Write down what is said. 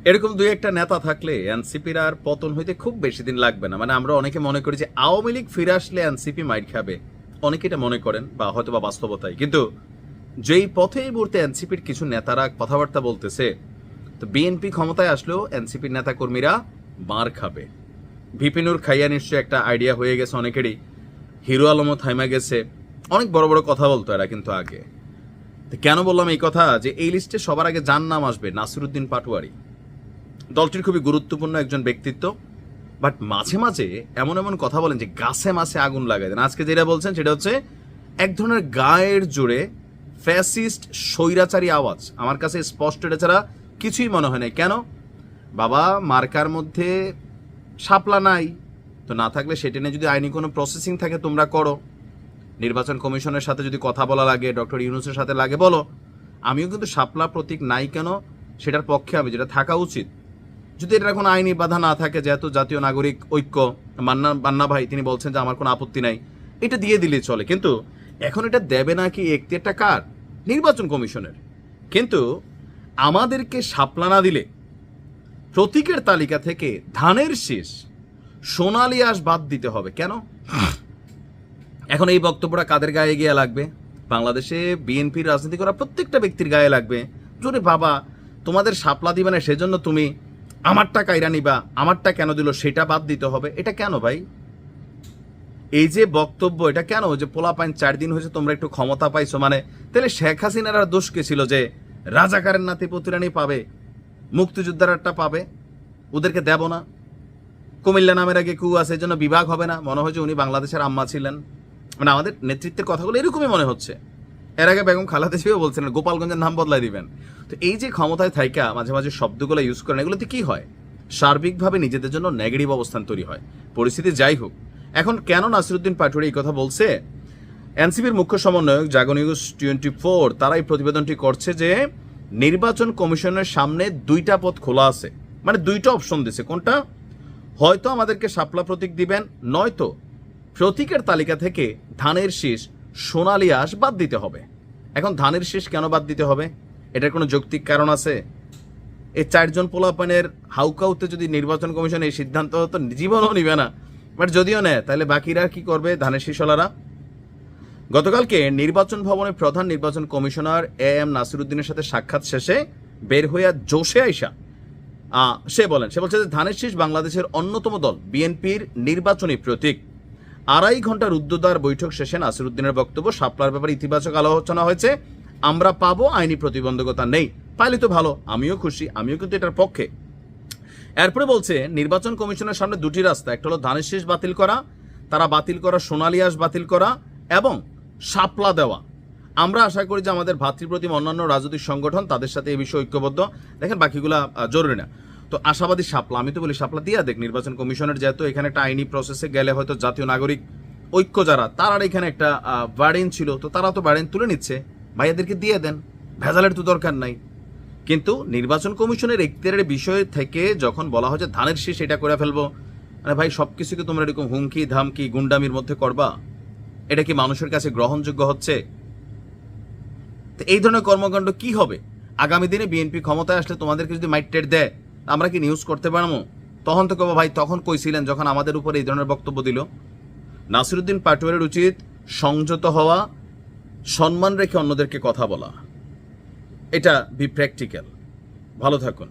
এরকম দুই একটা নেতা থাকলে এনসিপির আর পতন হইতে খুব বেশি দিন লাগবে না। মানে আমরা অনেকে মনে করি যে আওয়ামী লীগ ফিরে আসলে এনসিপি মাইর খাবে, অনেকে এটা মনে করেন বা হয়তো বা বাস্তবতায়। কিন্তু যেই পথে এই মুহূর্তে এনসিপির কিছু নেতারা কথাবার্তা বলতেছে, তো বিএনপি ক্ষমতায় আসলেও এনসিপির নেতা কর্মীরা মার খাবে। ভিপিনুর খাইয়া নিশ্চয় একটা আইডিয়া হয়ে গেছে অনেকেরই। হিরো আলমও থাইমা গেছে, অনেক বড় বড় কথা বলতো এরা কিন্তু আগে। কেন বললাম এই কথা, যে এই লিস্টে সবার আগে যার নাম আসবে নাসিরউদ্দিন পাটোয়ারি। দলটির খুবই গুরুত্বপূর্ণ একজন ব্যক্তিত্ব, বাট মাঝে মাঝে এমন এমন কথা বলেন যে গাছে মাছে আগুন লাগাই দেন। আজকে যেটা বলছেন সেটা হচ্ছে এক ধরনের গায়ের জোরে ফ্যাসিস্ট স্বৈরাচারী আওয়াজ। আমার কাছে স্পষ্ট এটা ছাড়া কিছুই মনে হয় না। কেন বাবা, মার্কার মধ্যে শাপলা নাই, তো না থাকলে সেটা নিয়ে যদি আইনি কোনো প্রসেসিং থাকে তোমরা করো। নির্বাচন কমিশনের সাথে যদি কথা বলা লাগে, ডক্টর ইউনূসের সাথে লাগে বলো। আমিও কিন্তু শাপলা প্রতীক নাই কেন সেটার পক্ষে আমি, যেটা থাকা উচিত। যদি এটার কোনো আইনি বাধা না থাকে, যেহেতু জাতীয় নাগরিক ঐক্য, মান্না ভাই তিনি বলছেন যে আমার কোনো আপত্তি নাই, এটা দিয়ে দিলেই চলে। কিন্তু এখন এটা দেবে নাকি এখতিয়ারটা কার? নির্বাচন কমিশনের। কিন্তু আমাদেরকে শাপলা না দিলে প্রতীকের তালিকা থেকে ধানের শীষ, সোনালী আঁশ বাদ দিতে হবে কেন? এখন এই বক্তব্যটা কাদের গায়ে গিয়ে লাগবে? বাংলাদেশে বিএনপির রাজনীতি করা প্রত্যেকটা ব্যক্তির গায়ে লাগবে। জোরে বাবা, তোমাদের শাপলা দিবে না সেজন্য তুমি আমারটা কাইরা নিবা, আমারটা কেন দিল সেটা বাদ দিতে হবে। এটা কেন ভাই? এই যে বক্তব্য, এটা কেন? যে পোলাপাইন 4 দিন হয়েছে তোমরা একটু ক্ষমতা পাইছো, মানে তাহলে শেখ হাসিনার আর দোষ কে ছিল যে রাজাকারের নাতি পুতিরানি পাবে, মুক্তিযোদ্ধারটা পাবে, ওদেরকে দেব না? কুমিল্লা নামের আগে কু আছে, এই জন্য বিভাগ হবে না? মনে হয় যে উনি বাংলাদেশের আম্মা ছিলেন। মানে আমাদের নেতৃত্বের কথাগুলো এরকমই মনে হচ্ছে। এর আগে বেগম খালেদা জিয়াও বলছিলেন গোপালগঞ্জের নাম বদলাই দিবেন। তো এই যে ক্ষমতায় থাইকা মাঝে মাঝে শব্দগুলো ইউজ করেন, এগুলোতে কি হয়? সার্বিকভাবে নিজেদের জন্য নেগেটিভ অবস্থান তৈরি হয়। পরিস্থিতি যাই হোক, এখন কেন নাসিরউদ্দিন পাটোয়ারি এই কথা বলছে? এনসিপির মুখ্য সমন্বয়ক জাগো নিউজ 24 তারা এই প্রতিবেদনটি করছে যে নির্বাচন কমিশনের সামনে 2টা পথ খোলা আছে, মানে 2টা অপশন দিছে। কোনটা? হয়তো আমাদেরকে শাপলা প্রতীক দিবেন, নয়তো প্রতীকের তালিকা থেকে ধানের শীষ, সোনালী আঁশ বাদ দিতে হবে। এখন ধানের শীষ কেন বাদ দিতে হবে? এটার কোনো যৌক্তিক কারণ আছে? এই 4 জন পোলাপানের হাউকাউতে যদি নির্বাচন কমিশন এই সিদ্ধান্ত হতো, জীবনও নিবে না। বাট যদিও নেয়, তাহলে বাকিরা কি করবে? ধানের শীষওয়ালারা। গতকালকে নির্বাচন ভবনে প্রধান নির্বাচন কমিশনার এম নাসিরউদ্দিনের সাথে সাক্ষাৎ শেষে বের হইয়া জোশে আইসা সে বলছে যে ধানের শীষ বাংলাদেশের অন্যতম দল বিএনপির নির্বাচনী প্রতীক। 2.5 ঘন্টার রুদ্ধদ্বার বৈঠক শেষে নাসিরউদ্দিনের বক্তব্য, শাপলার ব্যাপারে ইতিবাচক আলোচনা হয়েছে, আমরা পাবো, আইনি প্রতিবন্ধকতা নেই। পাইলে তো ভালো, আমিও খুশি, আমিও কিন্তু এটার পক্ষে। এরপরে বলছে নির্বাচন কমিশনের সামনে 2টি রাস্তা, একটা হলো ধানের শীষ বাতিল করা, তারা বাতিল করা সোনালী আঁশ বাতিল করা, এবং শাপলা দেওয়া। আমরা আশা করি যে আমাদের ভাতৃপ্রতিম অন্যান্য রাজনৈতিক সংগঠন তাদের সাথে এই বিষয়ে ঐক্যবদ্ধ। দেখেন বাকিগুলা জরুরি না। তো আশাবাদী শাপলা, আমি তো বলি শাপলা দিয়া দেখ নির্বাচন কমিশনের, যেহেতু এখানে একটা আইনি প্রসেসে গেলে হয়তো জাতীয় নাগরিক ঐক্য যারা, তারা এখানে একটা বার্ডেন ছিল, তো তারা তো বার্ডেন তুলে নিচ্ছে, ভাইয়াদেরকে দিয়ে দেন, ভেজালের তো দরকার নাই। কিন্তু নির্বাচন কমিশনের এখতিয়ারের বিষয় থেকে যখন বলা হয় যে ধানের শীষ এটা করে ফেলবো, মানে ভাই সবকিছুকে তোমরা এরকম হুমকি ধামকি গুন্ডামির মধ্যে করবা, এটা কি মানুষের কাছে গ্রহণযোগ্য হচ্ছে? তো এই ধরনের কর্মকাণ্ড কি হবে? আগামী দিনে বিএনপি ক্ষমতায় আসলে তোমাদেরকে যদি মাইটেড দেয়, আমরা কি নিউজ করতে পারবো? তখন তো কবো ভাই তখন কইছিলেন যখন আমাদের উপর এই ধরনের বক্তব্য দিল। নাসিরউদ্দিন পাটোয়ারির উচিত সংযত হওয়া, সম্মান রেখে অন্যদেরকে কথা বলা। এটা বি প্র্যাকটিক্যাল। ভালো থাকুন।